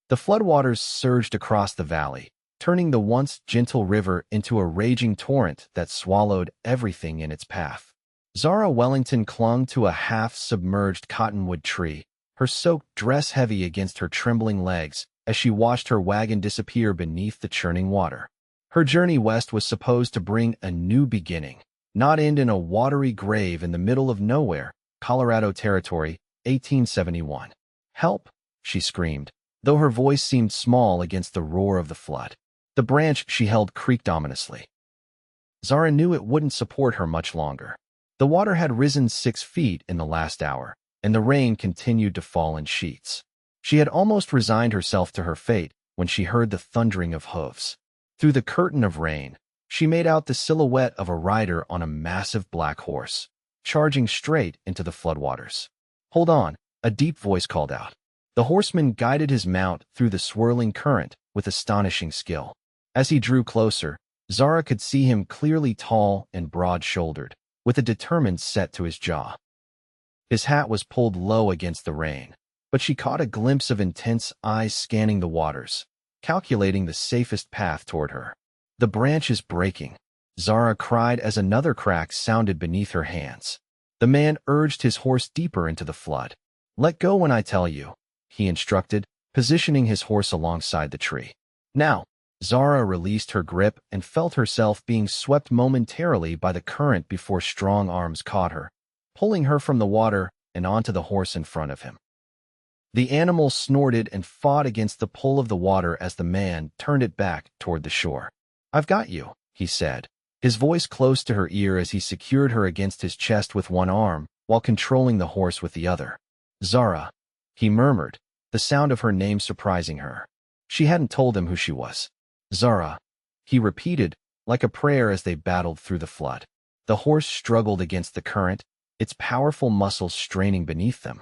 The floodwaters surged across the valley, turning the once gentle river into a raging torrent that swallowed everything in its path. Zara Wellington clung to a half-submerged cottonwood tree, her soaked dress heavy against her trembling legs as she watched her wagon disappear beneath the churning water. Her journey west was supposed to bring a new beginning, not end in a watery grave in the middle of nowhere, Colorado Territory, 1871. "Help!" she screamed, though her voice seemed small against the roar of the flood. The branch she held creaked ominously. Zara knew it wouldn't support her much longer. The water had risen 6 feet in the last hour, and the rain continued to fall in sheets. She had almost resigned herself to her fate when she heard the thundering of hooves. Through the curtain of rain, she made out the silhouette of a rider on a massive black horse, charging straight into the floodwaters. "Hold on," a deep voice called out. The horseman guided his mount through the swirling current with astonishing skill. As he drew closer, Zara could see him clearly, tall and broad-shouldered, with a determined set to his jaw. His hat was pulled low against the rain, but she caught a glimpse of intense eyes scanning the waters, calculating the safest path toward her. "The branch is breaking," Zara cried as another crack sounded beneath her hands. The man urged his horse deeper into the flood. "Let go when I tell you," he instructed, positioning his horse alongside the tree. "Now." Zara released her grip and felt herself being swept momentarily by the current before strong arms caught her, pulling her from the water and onto the horse in front of him. The animal snorted and fought against the pull of the water as the man turned it back toward the shore. "I've got you," he said, his voice close to her ear as he secured her against his chest with one arm while controlling the horse with the other. "Zara," he murmured, the sound of her name surprising her. She hadn't told him who she was. "Zara," he repeated, like a prayer as they battled through the flood. The horse struggled against the current, its powerful muscles straining beneath them.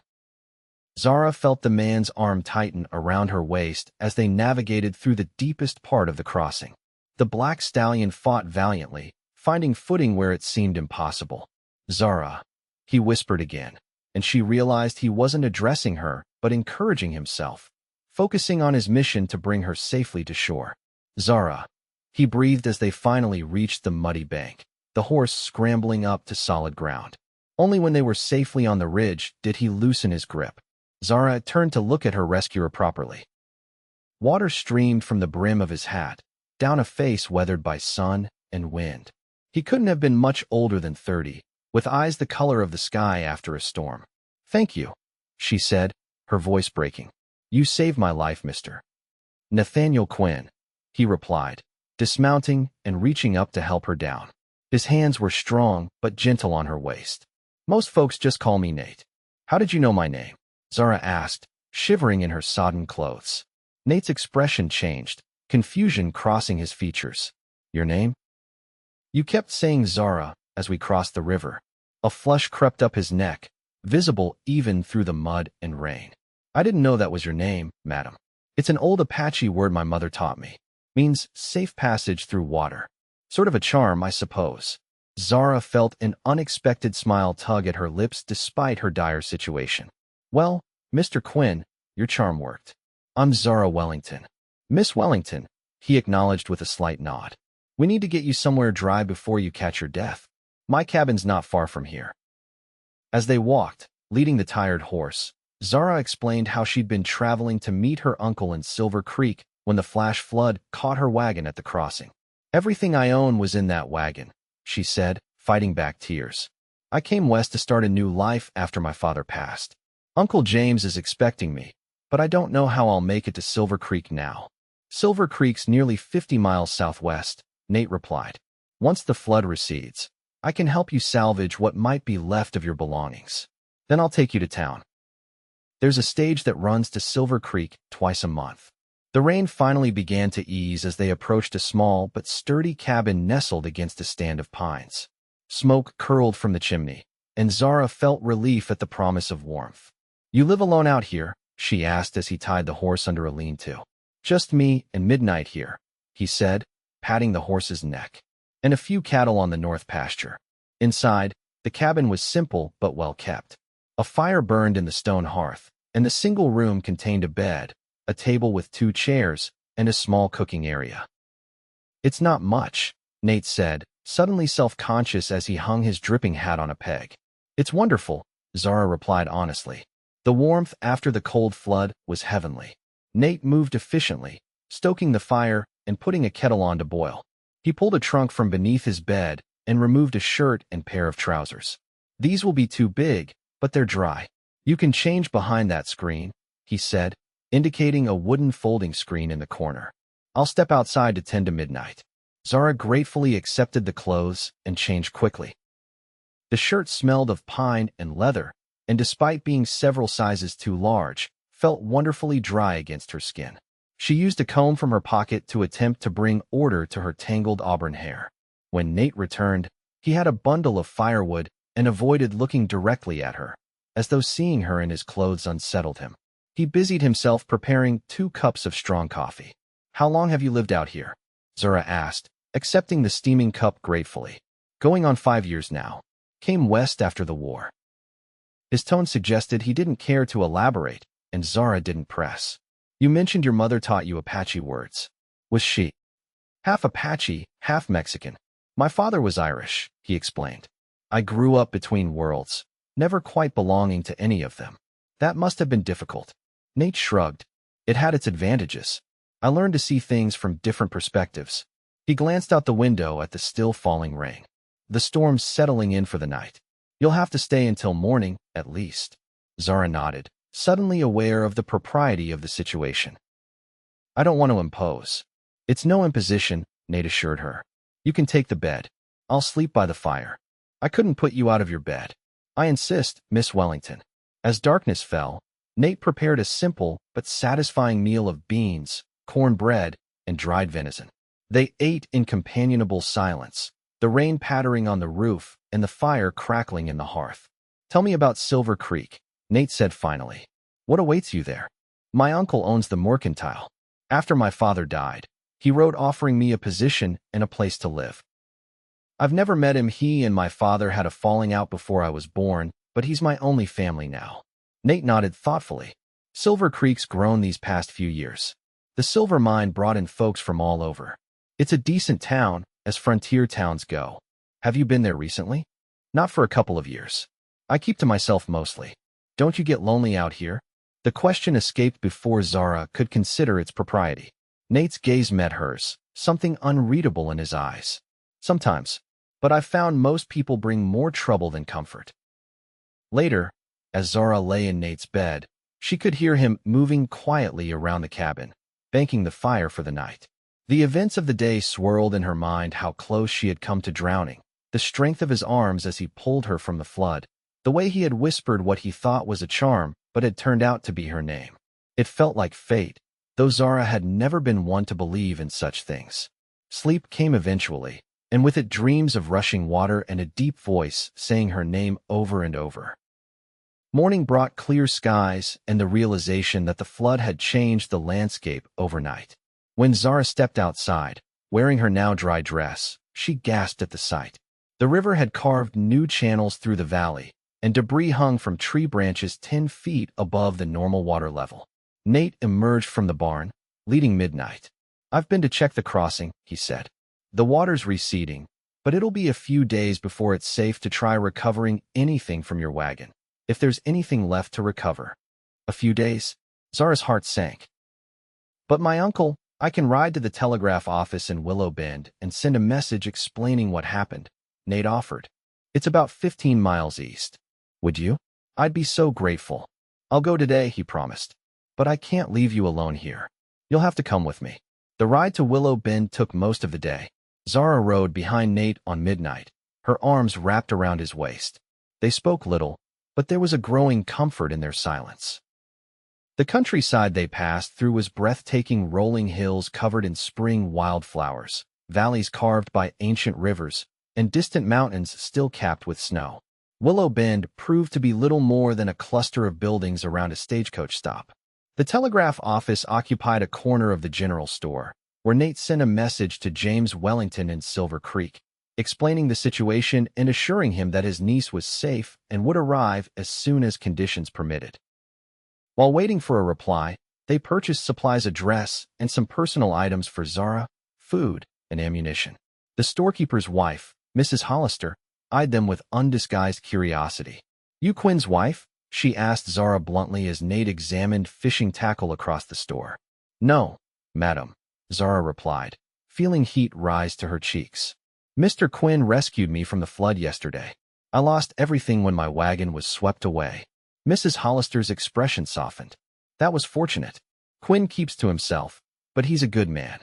Zara felt the man's arm tighten around her waist as they navigated through the deepest part of the crossing. The black stallion fought valiantly, finding footing where it seemed impossible. "Zara," he whispered again, and she realized he wasn't addressing her but encouraging himself, focusing on his mission to bring her safely to shore. "Zara," he breathed as they finally reached the muddy bank, the horse scrambling up to solid ground. Only when they were safely on the ridge did he loosen his grip. Zara turned to look at her rescuer properly. Water streamed from the brim of his hat, down a face weathered by sun and wind. He couldn't have been much older than 30, with eyes the color of the sky after a storm. "Thank you," she said, her voice breaking. "You saved my life, Mr. Nathaniel Quinn," he replied, dismounting and reaching up to help her down. His hands were strong but gentle on her waist. "Most folks just call me Nate." "How did you know my name?" Zara asked, shivering in her sodden clothes. Nate's expression changed, confusion crossing his features. "Your name?" "You kept saying Zara as we crossed the river." A flush crept up his neck, visible even through the mud and rain. "I didn't know that was your name, madam. It's an old Apache word my mother taught me. Means safe passage through water. Sort of a charm, I suppose." Zara felt an unexpected smile tug at her lips despite her dire situation. "Well, Mr. Quinn, your charm worked. I'm Zara Wellington." "Miss Wellington," he acknowledged with a slight nod. "We need to get you somewhere dry before you catch your death. My cabin's not far from here." As they walked, leading the tired horse, Zara explained how she'd been traveling to meet her uncle in Silver Creek when the flash flood caught her wagon at the crossing. "Everything I own was in that wagon," she said, fighting back tears. "I came west to start a new life after my father passed. Uncle James is expecting me, but I don't know how I'll make it to Silver Creek now." "Silver Creek's nearly 50 miles southwest," Nate replied. "Once the flood recedes, I can help you salvage what might be left of your belongings. Then I'll take you to town. There's a stage that runs to Silver Creek twice a month." The rain finally began to ease as they approached a small but sturdy cabin nestled against a stand of pines. Smoke curled from the chimney, and Zara felt relief at the promise of warmth. "You live alone out here?" she asked as he tied the horse under a lean-to. "Just me and Midnight here," he said, patting the horse's neck. "And a few cattle on the north pasture." Inside, the cabin was simple but well kept. A fire burned in the stone hearth, and the single room contained a bed, a table with 2 chairs, and a small cooking area. "It's not much," Nate said, suddenly self-conscious as he hung his dripping hat on a peg. "It's wonderful," Zara replied honestly. The warmth after the cold flood was heavenly. Nate moved efficiently, stoking the fire and putting a kettle on to boil. He pulled a trunk from beneath his bed and removed a shirt and pair of trousers. "These will be too big, but they're dry. You can change behind that screen," he said, indicating a wooden folding screen in the corner. "I'll step outside to tend to midnight." Zara gratefully accepted the clothes and changed quickly. The shirt smelled of pine and leather, and despite being several sizes too large, felt wonderfully dry against her skin. She used a comb from her pocket to attempt to bring order to her tangled auburn hair. When Nate returned, he had a bundle of firewood and avoided looking directly at her, as though seeing her in his clothes unsettled him. He busied himself preparing 2 cups of strong coffee. "How long have you lived out here?" Zara asked, accepting the steaming cup gratefully. "Going on 5 years now. Came west after the war." His tone suggested he didn't care to elaborate, and Zara didn't press. "You mentioned your mother taught you Apache words. Was she half Apache, half Mexican?" "My father was Irish," he explained. "I grew up between worlds, never quite belonging to any of them." "That must have been difficult." Nate shrugged. "It had its advantages. I learned to see things from different perspectives." He glanced out the window at the still falling rain. "The storm's settling in for the night. You'll have to stay until morning, at least." Zara nodded, suddenly aware of the propriety of the situation. "I don't want to impose." "It's no imposition," Nate assured her. "You can take the bed. I'll sleep by the fire." "I couldn't put you out of your bed." "I insist, Miss Wellington." As darkness fell, Nate prepared a simple but satisfying meal of beans, cornbread, and dried venison. They ate in companionable silence, the rain pattering on the roof and the fire crackling in the hearth. "Tell me about Silver Creek," Nate said finally. "What awaits you there?" "My uncle owns the mercantile. After my father died, he wrote offering me a position and a place to live. I've never met him. He and my father had a falling out before I was born, but he's my only family now." Nate nodded thoughtfully. "Silver Creek's grown these past few years. The silver mine brought in folks from all over. It's a decent town, as frontier towns go." "Have you been there recently?" "Not for a couple of years. I keep to myself mostly." "Don't you get lonely out here?" The question escaped before Zara could consider its propriety. Nate's gaze met hers, something unreadable in his eyes. "Sometimes, but I've found most people bring more trouble than comfort." Later, as Zara lay in Nate's bed, she could hear him moving quietly around the cabin, banking the fire for the night. The events of the day swirled in her mind: how close she had come to drowning, the strength of his arms as he pulled her from the flood, the way he had whispered what he thought was a charm but had turned out to be her name. It felt like fate, though Zara had never been one to believe in such things. Sleep came eventually, and with it dreams of rushing water and a deep voice saying her name over and over. Morning brought clear skies and the realization that the flood had changed the landscape overnight. When Zara stepped outside, wearing her now dry dress, she gasped at the sight. The river had carved new channels through the valley, and debris hung from tree branches 10 feet above the normal water level. Nate emerged from the barn, leading Midnight. "I've been to check the crossing," he said. "The water's receding, but it'll be a few days before it's safe to try recovering anything from your wagon, if there's anything left to recover." "A few days?" Zara's heart sank. "But my uncle, I can ride to the telegraph office in Willow Bend and send a message explaining what happened," Nate offered. "It's about 15 miles east." "Would you?" "I'd be so grateful." "I'll go today," he promised. "But I can't leave you alone here. You'll have to come with me." The ride to Willow Bend took most of the day. Zara rode behind Nate on Midnight, her arms wrapped around his waist. They spoke little, but there was a growing comfort in their silence. The countryside they passed through was breathtaking, rolling hills covered in spring wildflowers, valleys carved by ancient rivers, and distant mountains still capped with snow. Willow Bend proved to be little more than a cluster of buildings around a stagecoach stop. The telegraph office occupied a corner of the general store, where Nate sent a message to James Wellington in Silver Creek, explaining the situation and assuring him that his niece was safe and would arrive as soon as conditions permitted. While waiting for a reply, They purchased supplies, a dress, and some personal items for Zara, food, and ammunition. The storekeeper's wife, Mrs. Hollister, eyed them with undisguised curiosity. "You Quinn's wife?" she asked Zara bluntly as Nate examined fishing tackle across the store. "No, madam," Zara replied, feeling heat rise to her cheeks. "Mr. Quinn rescued me from the flood yesterday. I lost everything when my wagon was swept away." Mrs. Hollister's expression softened. "That was fortunate. Quinn keeps to himself, but he's a good man.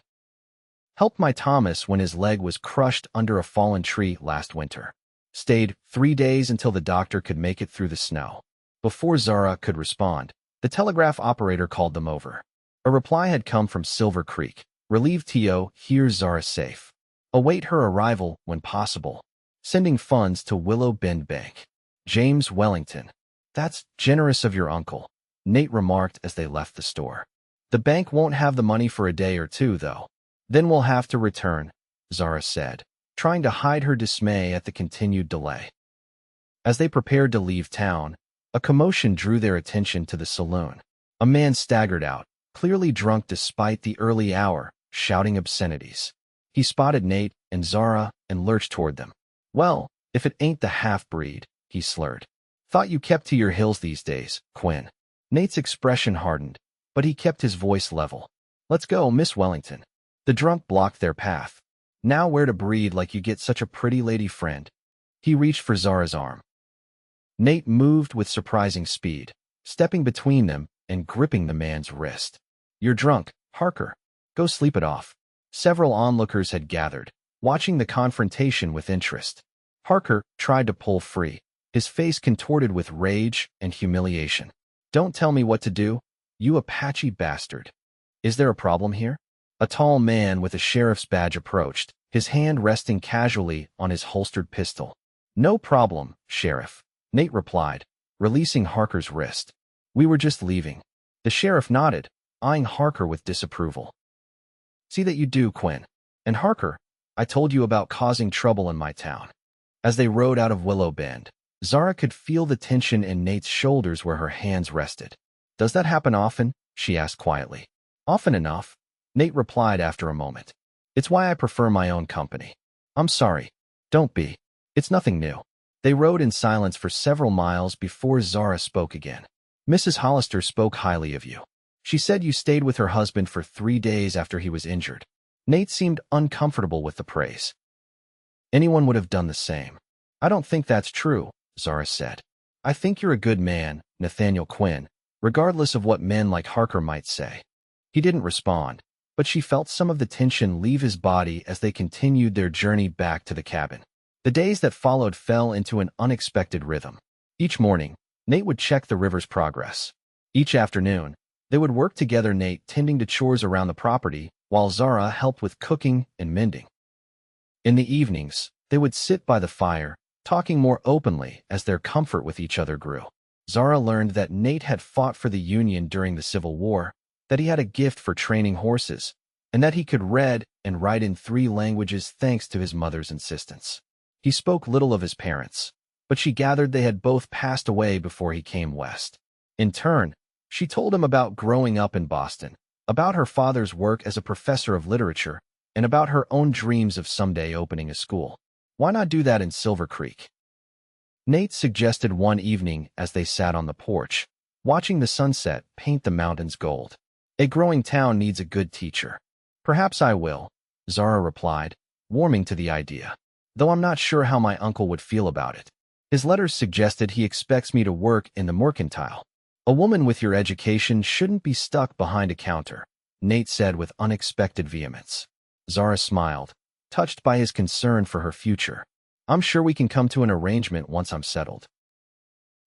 Helped my Thomas when his leg was crushed under a fallen tree last winter. Stayed 3 days until the doctor could make it through the snow." Before Zara could respond, the telegraph operator called them over. A reply had come from Silver Creek. "Relieved T.O. Here's Zara safe. Await her arrival when possible. Sending funds to Willow Bend Bank." "James Wellington. That's generous of your uncle," Nate remarked as they left the store. "The bank won't have the money for a day or two, though. Then we'll have to return," Zara said, trying to hide her dismay at the continued delay. As they prepared to leave town, a commotion drew their attention to the saloon. A man staggered out, clearly drunk despite the early hour, shouting obscenities. He spotted Nate and Zara and lurched toward them. "Well, if it ain't the half-breed," he slurred. "Thought you kept to your hills these days, Quinn." Nate's expression hardened, but he kept his voice level. "Let's go, Miss Wellington." The drunk blocked their path. "Now where to breed like you get such a pretty lady friend." He reached for Zara's arm. Nate moved with surprising speed, stepping between them and gripping the man's wrist. "You're drunk, Harker. Go sleep it off." Several onlookers had gathered, watching the confrontation with interest. Harker tried to pull free, his face contorted with rage and humiliation. "Don't tell me what to do, you Apache bastard. Is there a problem here?" A tall man with a sheriff's badge approached, his hand resting casually on his holstered pistol. "No problem, Sheriff," Nate replied, releasing Harker's wrist. "We were just leaving." The sheriff nodded, eyeing Harker with disapproval. "See that you do, Quinn. And Harker, I told you about causing trouble in my town." As they rode out of Willow Bend, Zara could feel the tension in Nate's shoulders where her hands rested. "Does that happen often?" she asked quietly. "Often enough," Nate replied after a moment. "It's why I prefer my own company." "I'm sorry. Don't be. It's nothing new." They rode in silence for several miles before Zara spoke again. "Mrs. Hollister spoke highly of you. She said you stayed with her husband for 3 days after he was injured." Nate seemed uncomfortable with the praise. "Anyone would have done the same." "I don't think that's true," Zara said. "I think you're a good man, Nathaniel Quinn, regardless of what men like Harker might say." He didn't respond, but she felt some of the tension leave his body as they continued their journey back to the cabin. The days that followed fell into an unexpected rhythm. Each morning, Nate would check the river's progress. Each afternoon, they would work together, Nate tending to chores around the property, while Zara helped with cooking and mending. In the evenings, they would sit by the fire, talking more openly as their comfort with each other grew. Zara learned that Nate had fought for the Union during the Civil War, that he had a gift for training horses, and that he could read and write in 3 languages thanks to his mother's insistence. He spoke little of his parents, but she gathered they had both passed away before he came west. In turn, she told him about growing up in Boston, about her father's work as a professor of literature, and about her own dreams of someday opening a school. Why not do that in Silver Creek? Nate suggested one evening as they sat on the porch, watching the sunset paint the mountains gold. "A growing town needs a good teacher." "Perhaps I will," Zara replied, warming to the idea, "though I'm not sure how my uncle would feel about it. His letters suggested he expects me to work in the mercantile." "A woman with your education shouldn't be stuck behind a counter," Nate said with unexpected vehemence. Zara smiled, touched by his concern for her future. "I'm sure we can come to an arrangement once I'm settled."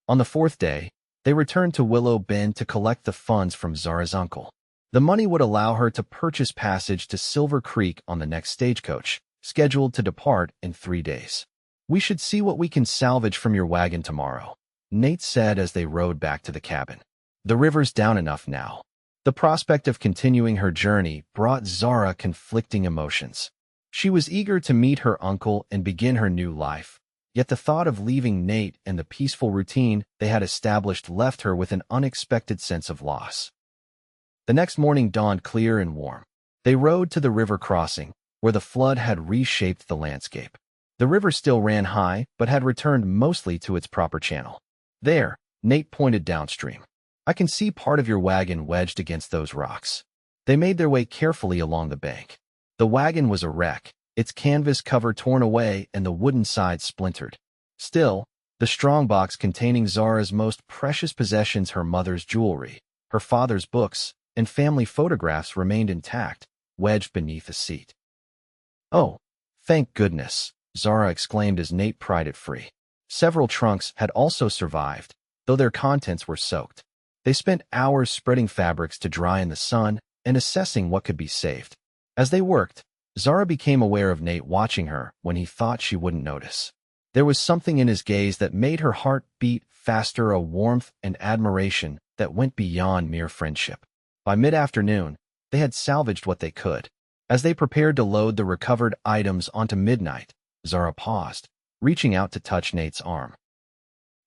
On the 4th day, they returned to Willow Bend to collect the funds from Zara's uncle. The money would allow her to purchase passage to Silver Creek on the next stagecoach, scheduled to depart in 3 days. "We should see what we can salvage from your wagon tomorrow," Nate said as they rode back to the cabin. "The river's down enough now." The prospect of continuing her journey brought Zara conflicting emotions. She was eager to meet her uncle and begin her new life, yet the thought of leaving Nate and the peaceful routine they had established left her with an unexpected sense of loss. The next morning dawned clear and warm. They rode to the river crossing, where the flood had reshaped the landscape. The river still ran high, but had returned mostly to its proper channel. There, Nate pointed downstream. I can see part of your wagon wedged against those rocks. They made their way carefully along the bank. The wagon was a wreck, its canvas cover torn away and the wooden sides splintered. Still, the strongbox containing Zara's most precious possessions, her mother's jewelry, her father's books, and family photographs remained intact, wedged beneath the seat. "Oh, thank goodness," Zara exclaimed as Nate pried it free. Several trunks had also survived, though their contents were soaked. They spent hours spreading fabrics to dry in the sun and assessing what could be saved. As they worked, Zara became aware of Nate watching her when he thought she wouldn't notice. There was something in his gaze that made her heart beat faster, a warmth and admiration that went beyond mere friendship. By mid-afternoon, they had salvaged what they could. As they prepared to load the recovered items onto Midnight, Zara paused, reaching out to touch Nate's arm.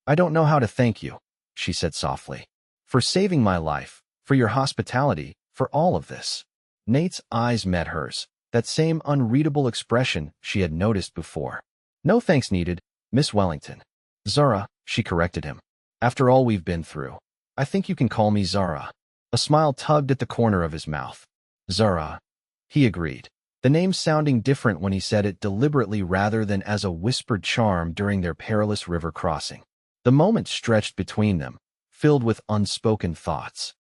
"I don't know how to thank you," she said softly. "For saving my life, for your hospitality, for all of this." Nate's eyes met hers, that same unreadable expression she had noticed before. "No thanks needed, Miss Wellington." "Zara," she corrected him. "After all we've been through, I think you can call me Zara." A smile tugged at the corner of his mouth. "Zara," he agreed, the name sounding different when he said it deliberately rather than as a whispered charm during their perilous river crossing. The moment stretched between them, filled with unspoken thoughts.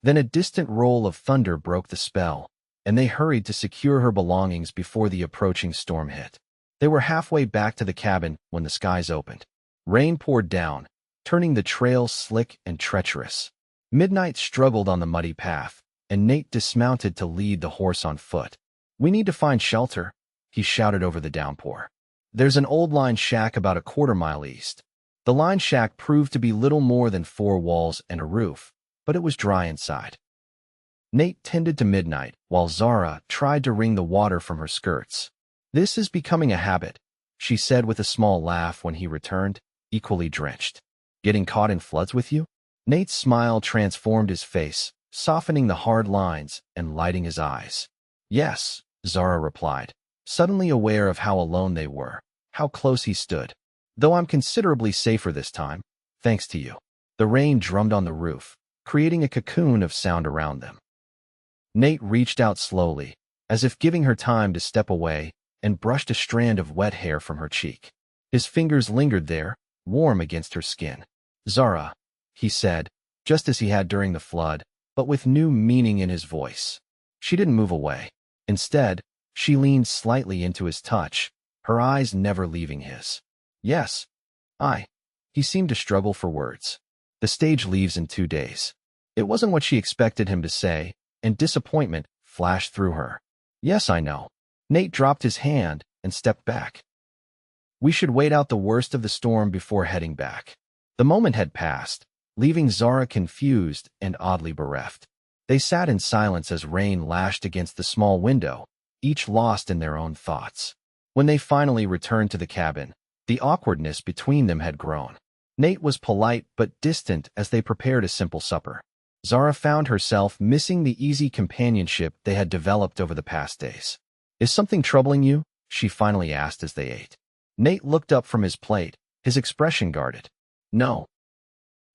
Then a distant roll of thunder broke the spell, and they hurried to secure her belongings before the approaching storm hit. They were halfway back to the cabin when the skies opened. Rain poured down, turning the trail slick and treacherous. Midnight struggled on the muddy path, and Nate dismounted to lead the horse on foot. "We need to find shelter," he shouted over the downpour. "There's an old line shack about a quarter-mile east." The line shack proved to be little more than 4 walls and a roof, but it was dry inside. Nate tended to Midnight, while Zara tried to wring the water from her skirts. "This is becoming a habit," she said with a small laugh when he returned, equally drenched. "Getting caught in floods with you?" Nate's smile transformed his face, softening the hard lines and lighting his eyes. "Yes," Zara replied, suddenly aware of how alone they were, how close he stood. "Though I'm considerably safer this time, thanks to you." The rain drummed on the roof, creating a cocoon of sound around them. Nate reached out slowly, as if giving her time to step away, and brushed a strand of wet hair from her cheek. His fingers lingered there, warm against her skin. "Zara," he said, just as he had during the flood, but with new meaning in his voice. She didn't move away. Instead, she leaned slightly into his touch, her eyes never leaving his. "Yes, he seemed to struggle for words. "The stage leaves in 2 days." It wasn't what she expected him to say, and disappointment flashed through her. "Yes, I know." Nate dropped his hand and stepped back. "We should wait out the worst of the storm before heading back." The moment had passed, leaving Zara confused and oddly bereft. They sat in silence as rain lashed against the small window, each lost in their own thoughts. When they finally returned to the cabin, the awkwardness between them had grown. Nate was polite but distant as they prepared a simple supper. Zara found herself missing the easy companionship they had developed over the past days. "Is something troubling you?" she finally asked as they ate. Nate looked up from his plate, his expression guarded. "No.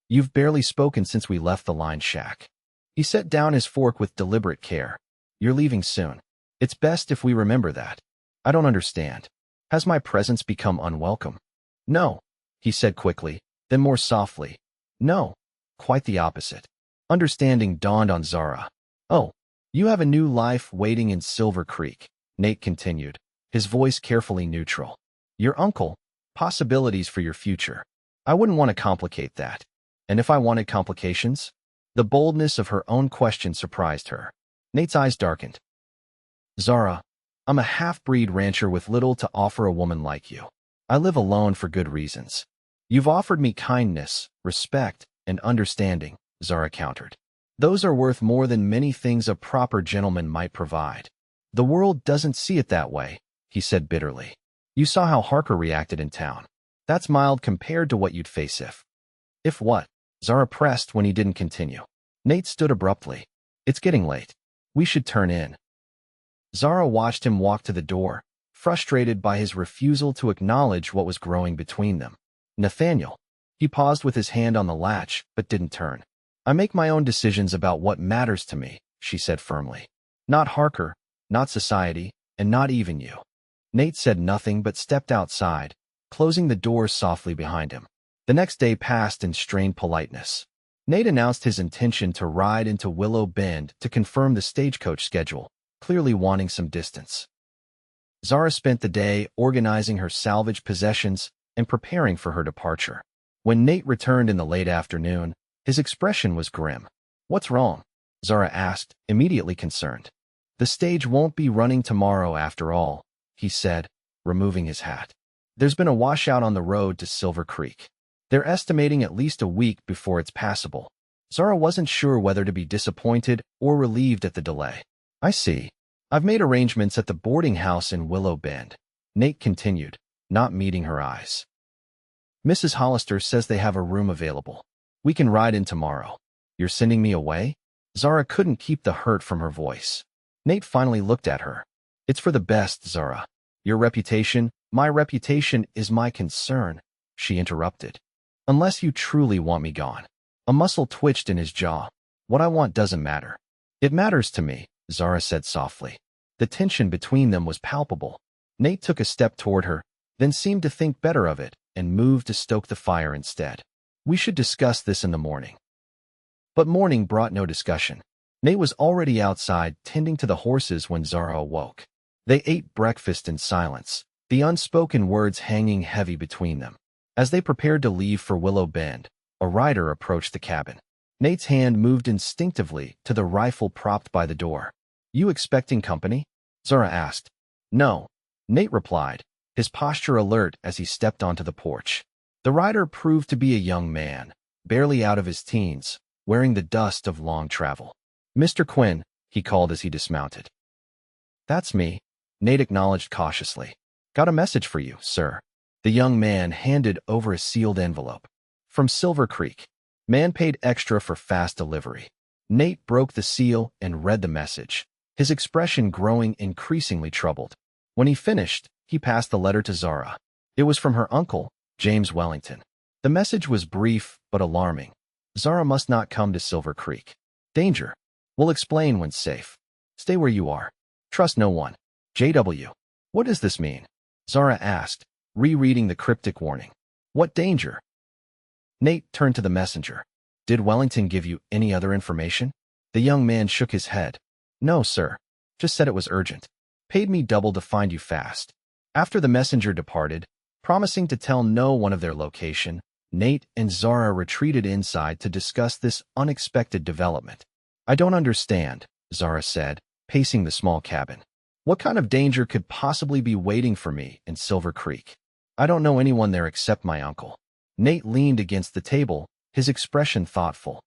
You've barely spoken since we left the line shack." He set down his fork with deliberate care. "You're leaving soon. It's best if we remember that." "I don't understand. Has my presence become unwelcome?" "No," he said quickly, then more softly. "No, quite the opposite." Understanding dawned on Zara. "Oh, you have a new life waiting in Silver Creek," Nate continued, his voice carefully neutral. "Your uncle, possibilities for your future. I wouldn't want to complicate that. And if I wanted complications?" The boldness of her own question surprised her. Nate's eyes darkened. "Zara, I'm a half-breed rancher with little to offer a woman like you. I live alone for good reasons. You've offered me kindness, respect, and understanding," Zara countered. "Those are worth more than many things a proper gentleman might provide." "The world doesn't see it that way," he said bitterly. "You saw how Harker reacted in town. That's mild compared to what you'd face if..." "If what?" Zara pressed when he didn't continue. Nate stood abruptly. It's getting late. We should turn in. Zara watched him walk to the door, frustrated by his refusal to acknowledge what was growing between them. Nathaniel. He paused with his hand on the latch, but didn't turn. I make my own decisions about what matters to me, she said firmly. Not Harker, not society, and not even you. Nate said nothing but stepped outside, closing the door softly behind him. The next day passed in strained politeness. Nate announced his intention to ride into Willow Bend to confirm the stagecoach schedule, clearly wanting some distance. Zara spent the day organizing her salvage possessions and preparing for her departure. When Nate returned in the late afternoon, his expression was grim. What's wrong? Zara asked, immediately concerned. The stage won't be running tomorrow after all, he said, removing his hat. There's been a washout on the road to Silver Creek. They're estimating at least a week before it's passable. Zara wasn't sure whether to be disappointed or relieved at the delay. I see. I've made arrangements at the boarding house in Willow Bend, Nate continued, not meeting her eyes. Mrs. Hollister says they have a room available. We can ride in tomorrow. You're sending me away? Zara couldn't keep the hurt from her voice. Nate finally looked at her. It's for the best, Zara. Your reputation, my reputation is my concern, she interrupted. Unless you truly want me gone. A muscle twitched in his jaw. What I want doesn't matter. It matters to me, Zara said softly. The tension between them was palpable. Nate took a step toward her, then seemed to think better of it and moved to stoke the fire instead. We should discuss this in the morning. But morning brought no discussion. Nate was already outside tending to the horses when Zara awoke. They ate breakfast in silence, the unspoken words hanging heavy between them. As they prepared to leave for Willow Bend, a rider approached the cabin. Nate's hand moved instinctively to the rifle propped by the door. You expecting company? Zara asked. No, Nate replied, his posture alert as he stepped onto the porch. The rider proved to be a young man, barely out of his teens, wearing the dust of long travel. Mr. Quinn, he called as he dismounted. That's me, Nate acknowledged cautiously. Got a message for you, sir. The young man handed over a sealed envelope. From Silver Creek. Man paid extra for fast delivery. Nate broke the seal and read the message, his expression growing increasingly troubled. When he finished, he passed the letter to Zara. It was from her uncle, James Wellington. The message was brief but alarming. Zara must not come to Silver Creek. Danger. We'll explain when safe. Stay where you are. Trust no one. JW. What does this mean? Zara asked, rereading the cryptic warning. What danger? Nate turned to the messenger. Did Wellington give you any other information? The young man shook his head. No, sir. Just said it was urgent. Paid me double to find you fast. After the messenger departed, promising to tell no one of their location, Nate and Zara retreated inside to discuss this unexpected development. I don't understand, Zara said, pacing the small cabin. What kind of danger could possibly be waiting for me in Silver Creek? I don't know anyone there except my uncle. Nate leaned against the table, his expression thoughtful.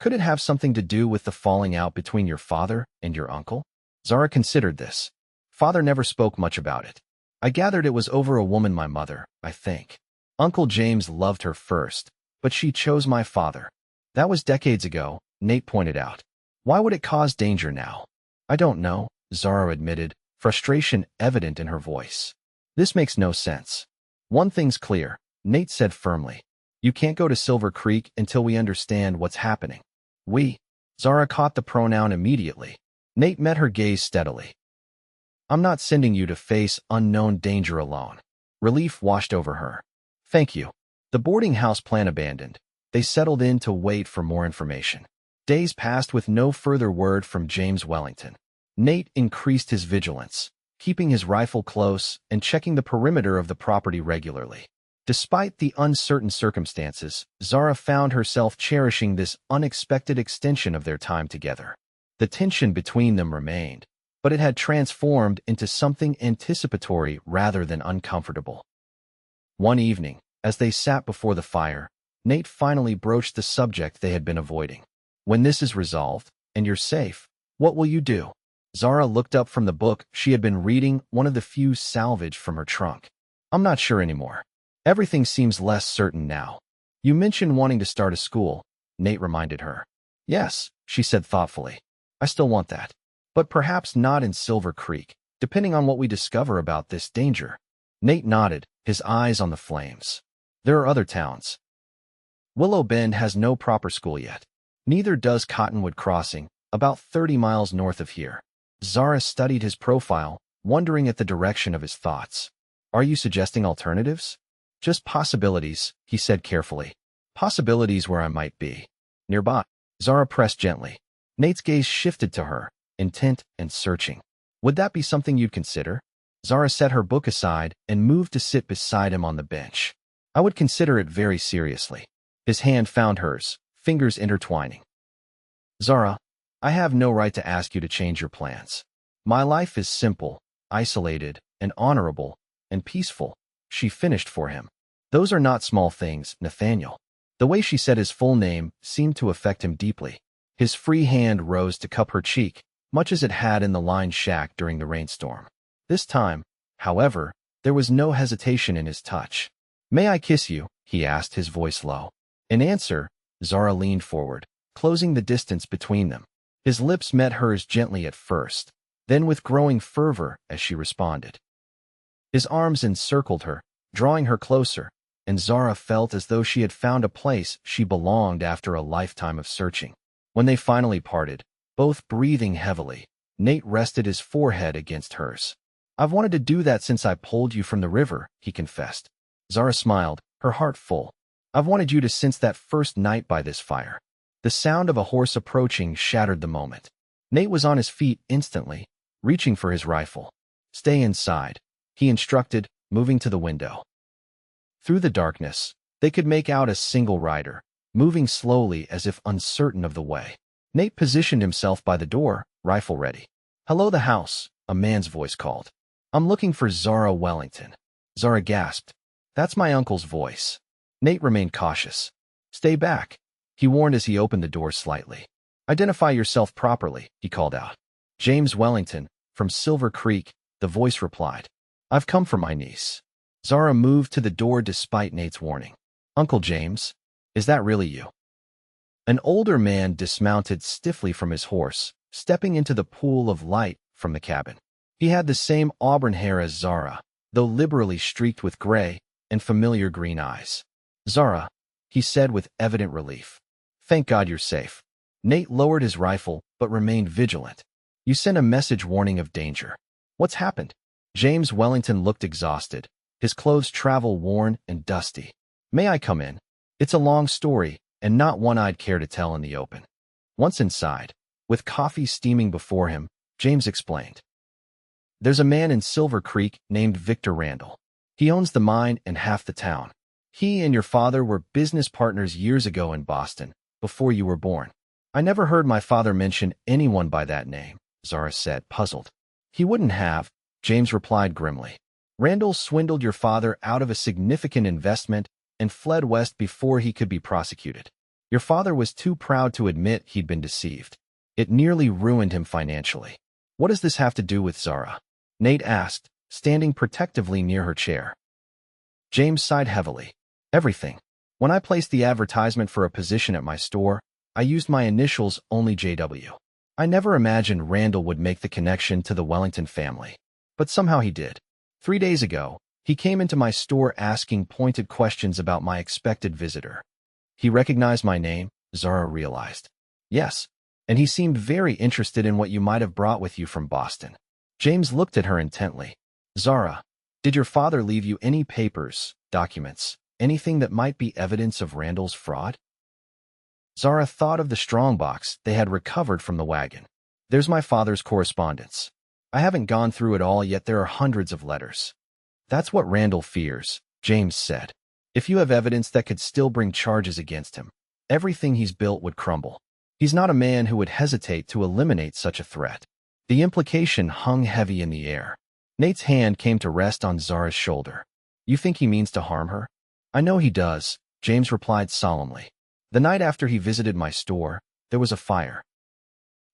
Could it have something to do with the falling out between your father and your uncle? Zara considered this. Father never spoke much about it. I gathered it was over a woman, my mother, I think. Uncle James loved her first, but she chose my father. That was decades ago, Nate pointed out. Why would it cause danger now? I don't know, Zara admitted, frustration evident in her voice. This makes no sense. One thing's clear, Nate said firmly. You can't go to Silver Creek until we understand what's happening. We. Zara caught the pronoun immediately. Nate met her gaze steadily. I'm not sending you to face unknown danger alone. Relief washed over her. Thank you. The boarding house plan abandoned. They settled in to wait for more information. Days passed with no further word from James Wellington. Nate increased his vigilance, keeping his rifle close and checking the perimeter of the property regularly. Despite the uncertain circumstances, Zara found herself cherishing this unexpected extension of their time together. The tension between them remained, but it had transformed into something anticipatory rather than uncomfortable. One evening, as they sat before the fire, Nate finally broached the subject they had been avoiding. When this is resolved, and you're safe, what will you do? Zara looked up from the book she had been reading, one of the few salvaged from her trunk. I'm not sure anymore. Everything seems less certain now. You mentioned wanting to start a school, Nate reminded her. Yes, she said thoughtfully. I still want that. But perhaps not in Silver Creek, depending on what we discover about this danger. Nate nodded, his eyes on the flames. There are other towns. Willow Bend has no proper school yet. Neither does Cottonwood Crossing, about 30 miles north of here. Zara studied his profile, wondering at the direction of his thoughts. Are you suggesting alternatives? Just possibilities, he said carefully. Possibilities where I might be. Nearby. Zara pressed gently. Nate's gaze shifted to her, intent and searching. Would that be something you'd consider? Zara set her book aside and moved to sit beside him on the bench. I would consider it very seriously. His hand found hers, fingers intertwining. Zara, I have no right to ask you to change your plans. My life is simple, isolated, and honorable, and peaceful, she finished for him. Those are not small things, Nathaniel. The way she said his full name seemed to affect him deeply. His free hand rose to cup her cheek, much as it had in the lined shack during the rainstorm. This time, however, there was no hesitation in his touch. May I kiss you? He asked, his voice low. In answer, Zara leaned forward, closing the distance between them. His lips met hers gently at first, then with growing fervor as she responded. His arms encircled her, drawing her closer, and Zara felt as though she had found a place she belonged after a lifetime of searching. When they finally parted, both breathing heavily, Nate rested his forehead against hers. I've wanted to do that since I pulled you from the river, he confessed. Zara smiled, her heart full. I've wanted you to since that first night by this fire. The sound of a horse approaching shattered the moment. Nate was on his feet instantly, reaching for his rifle. Stay inside, he instructed, moving to the window. Through the darkness, they could make out a single rider, moving slowly as if uncertain of the way. Nate positioned himself by the door, rifle ready. Hello, the house, a man's voice called. I'm looking for Zara Wellington. Zara gasped. That's my uncle's voice. Nate remained cautious. Stay back, he warned as he opened the door slightly. Identify yourself properly, he called out. James Wellington, from Silver Creek, the voice replied. I've come for my niece. Zara moved to the door despite Nate's warning. Uncle James, is that really you? An older man dismounted stiffly from his horse, stepping into the pool of light from the cabin. He had the same auburn hair as Zara, though liberally streaked with gray, and familiar green eyes. Zara, he said with evident relief. Thank God you're safe. Nate lowered his rifle, but remained vigilant. You sent a message warning of danger. What's happened? James Wellington looked exhausted, his clothes travel-worn and dusty. May I come in? It's a long story, and not one I'd care to tell in the open. Once inside, with coffee steaming before him, James explained. There's a man in Silver Creek named Victor Randall. He owns the mine and half the town. He and your father were business partners years ago in Boston, before you were born. I never heard my father mention anyone by that name, Zara said, puzzled. He wouldn't have, James replied grimly. Randall swindled your father out of a significant investment and fled west before he could be prosecuted. Your father was too proud to admit he'd been deceived. It nearly ruined him financially. What does this have to do with Zara? Nate asked, standing protectively near her chair. James sighed heavily. Everything. When I placed the advertisement for a position at my store, I used my initials only JW. I never imagined Randall would make the connection to the Wellington family. But somehow he did. 3 days ago, he came into my store asking pointed questions about my expected visitor. He recognized my name, Zara realized. Yes, and he seemed very interested in what you might have brought with you from Boston. James looked at her intently. Zara, did your father leave you any papers, documents, anything that might be evidence of Randall's fraud? Zara thought of the strongbox they had recovered from the wagon. There's my father's correspondence. I haven't gone through it all yet. There are hundreds of letters. That's what Randall fears, James said. If you have evidence that could still bring charges against him, everything he's built would crumble. He's not a man who would hesitate to eliminate such a threat. The implication hung heavy in the air. Nate's hand came to rest on Zara's shoulder. You think he means to harm her? I know he does, James replied solemnly. The night after he visited my store, there was a fire.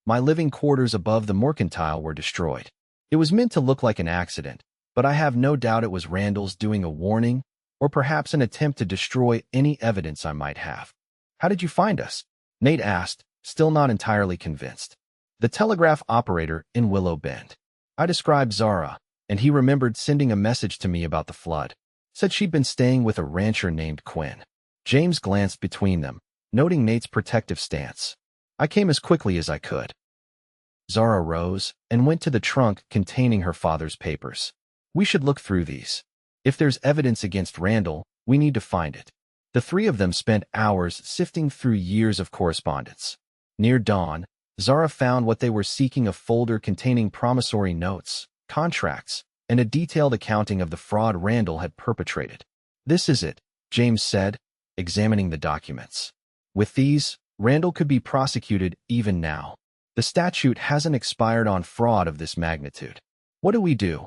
My living quarters above the mercantile were destroyed. It was meant to look like an accident, but I have no doubt it was Randall's doing a warning, or perhaps an attempt to destroy any evidence I might have. How did you find us? Nate asked, still not entirely convinced. The telegraph operator in Willow Bend. I described Zara, and he remembered sending a message to me about the flood. Said she'd been staying with a rancher named Quinn. James glanced between them, noting Nate's protective stance. I came as quickly as I could. Zara rose and went to the trunk containing her father's papers. We should look through these. If there's evidence against Randall, we need to find it. The three of them spent hours sifting through years of correspondence. Near dawn, Zara found what they were seeking: a folder containing promissory notes, contracts, and a detailed accounting of the fraud Randall had perpetrated. This is it, James said, examining the documents. With these, Randall could be prosecuted even now. The statute hasn't expired on fraud of this magnitude. What do we do?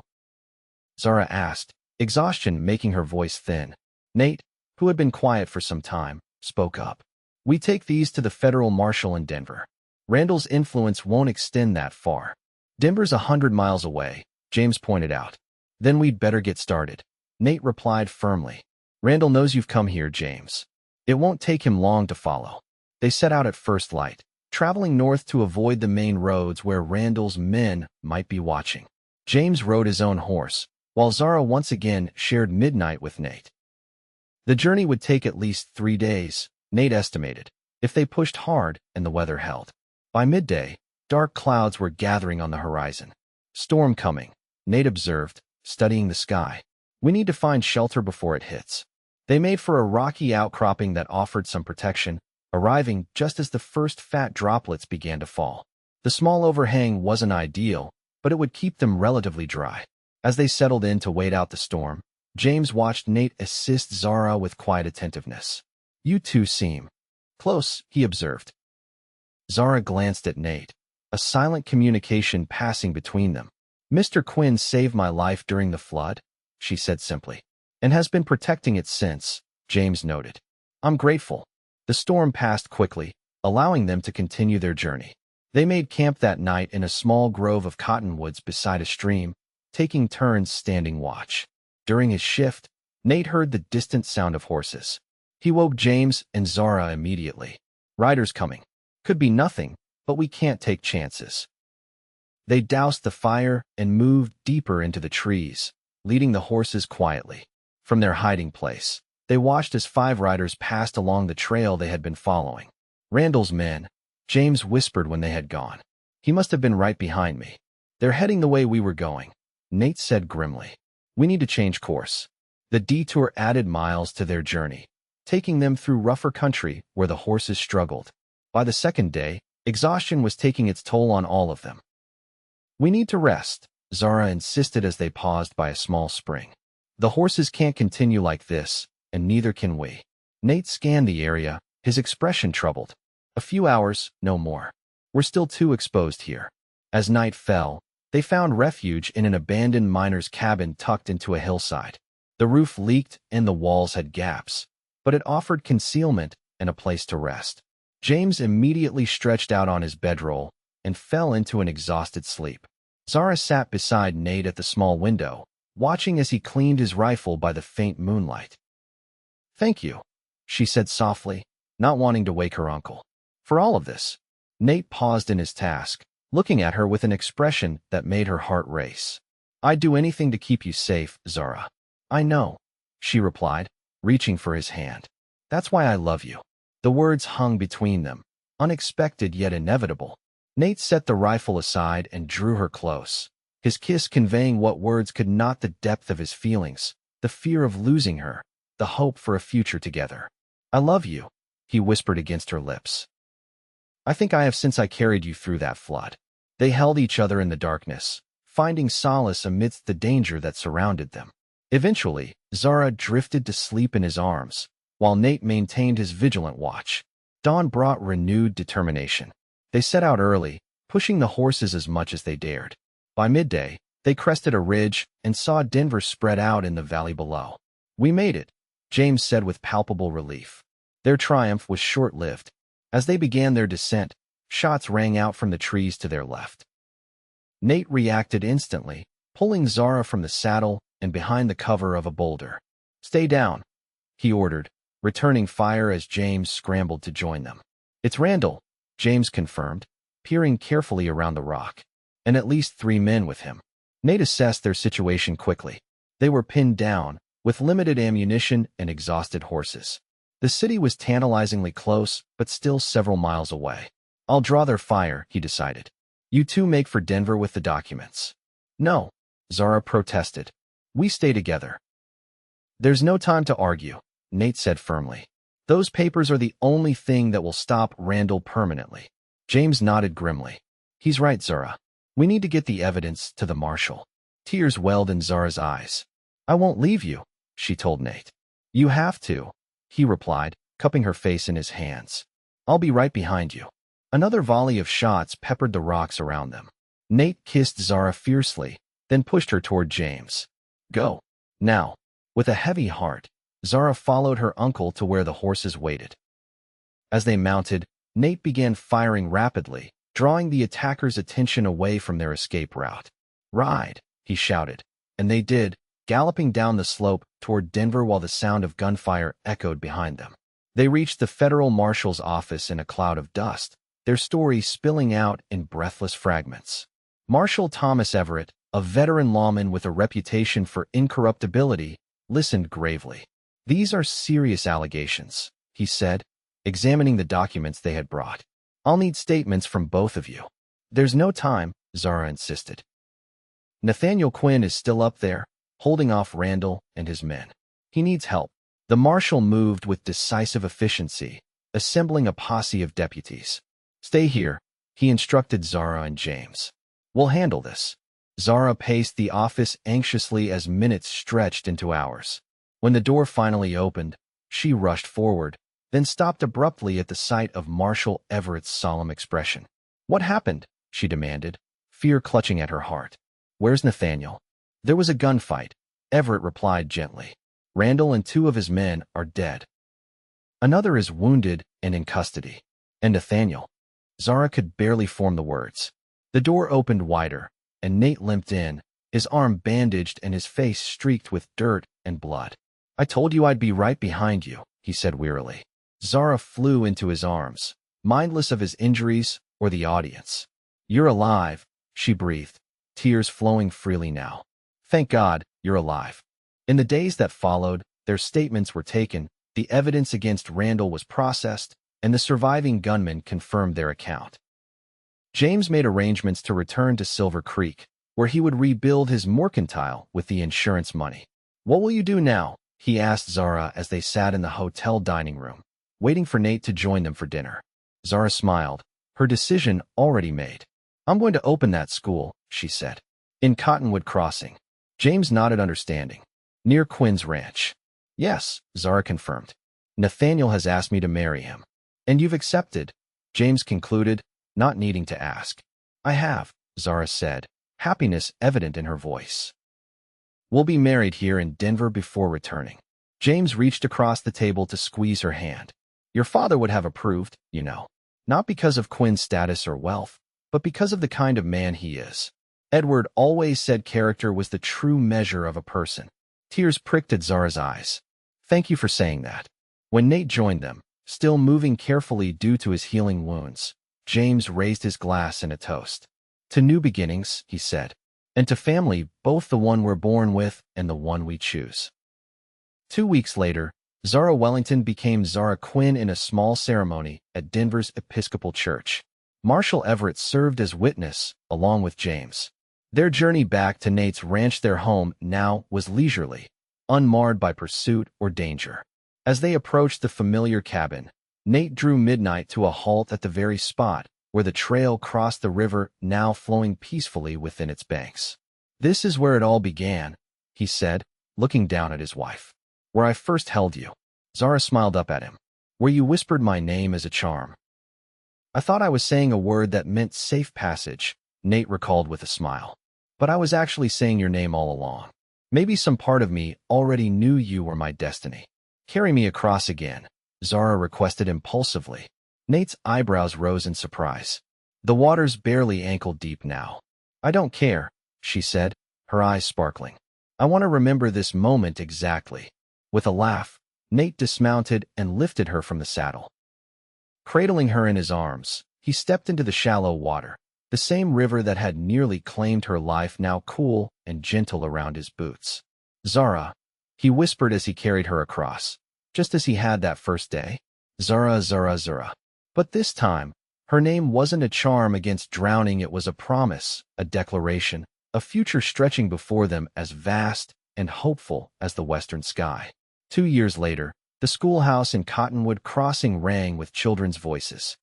Zara asked, exhaustion making her voice thin. Nate, who had been quiet for some time, spoke up. We take these to the federal marshal in Denver. Randall's influence won't extend that far. Denver's 100 miles away, James pointed out. Then we'd better get started. Nate replied firmly. Randall knows you've come here, James. It won't take him long to follow. They set out at first light, traveling north to avoid the main roads where Randall's men might be watching. James rode his own horse, while Zara once again shared midnight with Nate. The journey would take at least 3 days, Nate estimated, if they pushed hard and the weather held. By midday, dark clouds were gathering on the horizon. Storm coming, Nate observed, studying the sky. We need to find shelter before it hits. They made for a rocky outcropping that offered some protection, arriving just as the first fat droplets began to fall. The small overhang wasn't ideal, but it would keep them relatively dry. As they settled in to wait out the storm, James watched Nate assist Zara with quiet attentiveness. You two seem close, he observed. Zara glanced at Nate, a silent communication passing between them. Mr. Quinn saved my life during the flood, she said simply, and has been protecting it since, James noted. I'm grateful. The storm passed quickly, allowing them to continue their journey. They made camp that night in a small grove of cottonwoods beside a stream, taking turns standing watch. During his shift, Nate heard the distant sound of horses. He woke James and Zara immediately. Riders coming. Could be nothing, but we can't take chances. They doused the fire and moved deeper into the trees, leading the horses quietly. From their hiding place, they watched as 5 riders passed along the trail they had been following. Randall's men, James whispered when they had gone. He must have been right behind me. They're heading the way we were going, Nate said grimly. We need to change course. The detour added miles to their journey, taking them through rougher country where the horses struggled. By the second day, exhaustion was taking its toll on all of them. We need to rest, Zara insisted as they paused by a small spring. The horses can't continue like this, and neither can we. Nate scanned the area, his expression troubled. A few hours, no more. We're still too exposed here. As night fell, they found refuge in an abandoned miner's cabin tucked into a hillside. The roof leaked and the walls had gaps, but it offered concealment and a place to rest. James immediately stretched out on his bedroll and fell into an exhausted sleep. Zara sat beside Nate at the small window, watching as he cleaned his rifle by the faint moonlight. Thank you, she said softly, not wanting to wake her uncle. For all of this. Nate paused in his task, looking at her with an expression that made her heart race. I'd do anything to keep you safe, Zara. I know, she replied, reaching for his hand. That's why I love you. The words hung between them, unexpected yet inevitable. Nate set the rifle aside and drew her close, his kiss conveying what words could not: the depth of his feelings, the fear of losing her, the hope for a future together. I love you, he whispered against her lips. I think I have since I carried you through that flood. They held each other in the darkness, finding solace amidst the danger that surrounded them. Eventually, Zara drifted to sleep in his arms, while Nate maintained his vigilant watch. Dawn brought renewed determination. They set out early, pushing the horses as much as they dared. By midday, they crested a ridge and saw Denver spread out in the valley below. We made it, James said with palpable relief. Their triumph was short-lived. As they began their descent, shots rang out from the trees to their left. Nate reacted instantly, pulling Zara from the saddle and behind the cover of a boulder. Stay down, he ordered, returning fire as James scrambled to join them. It's Randall, James confirmed, peering carefully around the rock. And at least 3 men with him. Nate assessed their situation quickly. They were pinned down, with limited ammunition and exhausted horses. The city was tantalizingly close, but still several miles away. I'll draw their fire, he decided. You two make for Denver with the documents. No, Zara protested. We stay together. There's no time to argue, Nate said firmly. Those papers are the only thing that will stop Randall permanently. James nodded grimly. He's right, Zara. We need to get the evidence to the marshal. Tears welled in Zara's eyes. I won't leave you, she told Nate. You have to, he replied, cupping her face in his hands. I'll be right behind you. Another volley of shots peppered the rocks around them. Nate kissed Zara fiercely, then pushed her toward James. Go. Now. With a heavy heart, Zara followed her uncle to where the horses waited. As they mounted, Nate began firing rapidly, drawing the attackers' attention away from their escape route. Ride, he shouted, and they did, galloping down the slope toward Denver while the sound of gunfire echoed behind them. They reached the federal marshal's office in a cloud of dust, their story spilling out in breathless fragments. Marshal Thomas Everett, a veteran lawman with a reputation for incorruptibility, listened gravely. These are serious allegations, he said, examining the documents they had brought. I'll need statements from both of you. There's no time, Zara insisted. Nathaniel Quinn is still up there, holding off Randall and his men. He needs help. The marshal moved with decisive efficiency, assembling a posse of deputies. Stay here, he instructed Zara and James. We'll handle this. Zara paced the office anxiously as minutes stretched into hours. When the door finally opened, she rushed forward, then stopped abruptly at the sight of Marshal Everett's solemn expression. What happened? She demanded, fear clutching at her heart. Where's Nathaniel? There was a gunfight, Everett replied gently. Randall and 2 of his men are dead. Another is wounded and in custody. And Nathaniel? Zara could barely form the words. The door opened wider, and Nate limped in, his arm bandaged and his face streaked with dirt and blood. I told you I'd be right behind you, he said wearily. Zara flew into his arms, mindless of his injuries or the audience. You're alive, she breathed, tears flowing freely now. Thank God, you're alive. In the days that followed, their statements were taken, the evidence against Randall was processed, and the surviving gunmen confirmed their account. James made arrangements to return to Silver Creek, where he would rebuild his mercantile with the insurance money. What will you do now? He asked Zara as they sat in the hotel dining room, waiting for Nate to join them for dinner. Zara smiled, her decision already made. I'm going to open that school, she said. In Cottonwood Crossing. James nodded understanding. Near Quinn's ranch. Yes, Zara confirmed. Nathaniel has asked me to marry him. And you've accepted, James concluded, not needing to ask. I have, Zara said, happiness evident in her voice. We'll be married here in Denver before returning. James reached across the table to squeeze her hand. Your father would have approved, you know. Not because of Quinn's status or wealth, but because of the kind of man he is. Edward always said character was the true measure of a person. Tears pricked at Zara's eyes. Thank you for saying that. When Nate joined them, still moving carefully due to his healing wounds, James raised his glass in a toast. To new beginnings, he said, and to family, both the one we're born with and the one we choose. 2 weeks later, Zara Wellington became Zara Quinn in a small ceremony at Denver's Episcopal Church. Marshal Everett served as witness, along with James. Their journey back to Nate's ranch, their home, now was leisurely, unmarred by pursuit or danger. As they approached the familiar cabin, Nate drew midnight to a halt at the very spot where the trail crossed the river, now flowing peacefully within its banks. This is where it all began, he said, looking down at his wife. Where I first held you. Zara smiled up at him. Where you whispered my name as a charm. I thought I was saying a word that meant safe passage, Nate recalled with a smile. But I was actually saying your name all along. Maybe some part of me already knew you were my destiny. Carry me across again, Zara requested impulsively. Nate's eyebrows rose in surprise. The water's barely ankle-deep now. I don't care, she said, her eyes sparkling. I want to remember this moment exactly. With a laugh, Nate dismounted and lifted her from the saddle. Cradling her in his arms, He stepped into the shallow water, the same river that had nearly claimed her life, now cool and gentle around his boots. "Zara," he whispered as he carried her across, just as he had that first day. "Zara, Zara, Zara." But this time, her name wasn't a charm against drowning, it was a promise, a declaration, a future stretching before them as vast and hopeful as the western sky. 2 years later, the schoolhouse in Cottonwood Crossing rang with children's voices.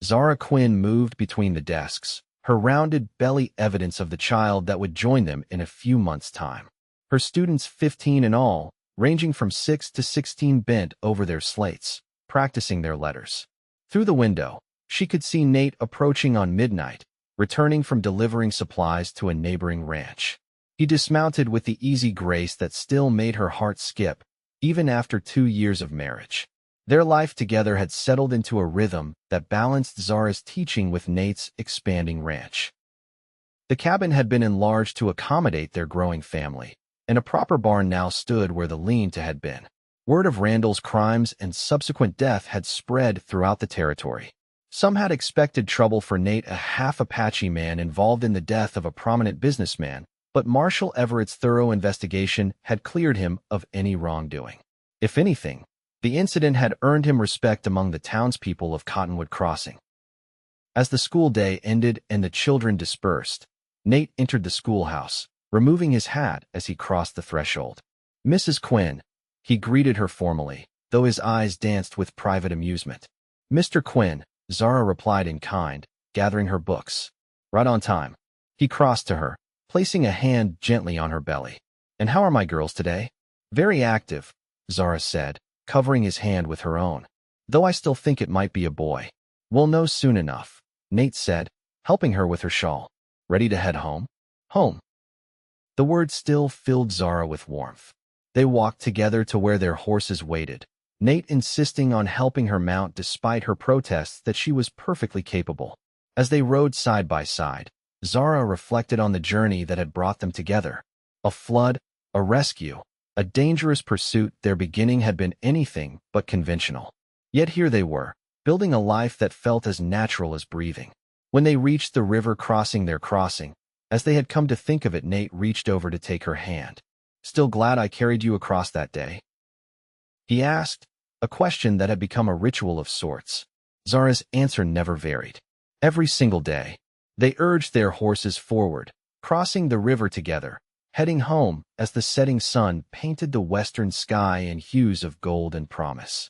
Zara Quinn moved between the desks, her rounded belly evidence of the child that would join them in a few months' time. Her students, 15 in all, ranging from 6 to 16, bent over their slates, practicing their letters. Through the window, she could see Nate approaching on midnight, returning from delivering supplies to a neighboring ranch. He dismounted with the easy grace that still made her heart skip, even after 2 years of marriage. Their life together had settled into a rhythm that balanced Zara's teaching with Nate's expanding ranch. The cabin had been enlarged to accommodate their growing family, and a proper barn now stood where the lean-to had been. Word of Randall's crimes and subsequent death had spread throughout the territory. Some had expected trouble for Nate, a half Apache man involved in the death of a prominent businessman, but Marshal Everett's thorough investigation had cleared him of any wrongdoing. If anything, the incident had earned him respect among the townspeople of Cottonwood Crossing. As the school day ended and the children dispersed, Nate entered the schoolhouse, removing his hat as he crossed the threshold. "Mrs. Quinn," he greeted her formally, though his eyes danced with private amusement. "Mr. Quinn," Zara replied in kind, gathering her books. "Right on time." He crossed to her, placing a hand gently on her belly. "And how are my girls today?" "Very active," Zara said, covering his hand with her own. "Though I still think it might be a boy." "We'll know soon enough," Nate said, helping her with her shawl. "Ready to head home?" "Home." The word still filled Zara with warmth. They walked together to where their horses waited, Nate insisting on helping her mount despite her protests that she was perfectly capable. As they rode side by side, Zara reflected on the journey that had brought them together. A flood, a rescue, a dangerous pursuit. Their beginning had been anything but conventional. Yet here they were, building a life that felt as natural as breathing. When they reached the river crossing their crossing, as they had come to think of it, Nate reached over to take her hand. "Still glad I carried you across that day?" he asked, a question that had become a ritual of sorts. Zara's answer never varied. Every single day, they urged their horses forward, crossing the river together, heading home as the setting sun painted the western sky in hues of gold and promise.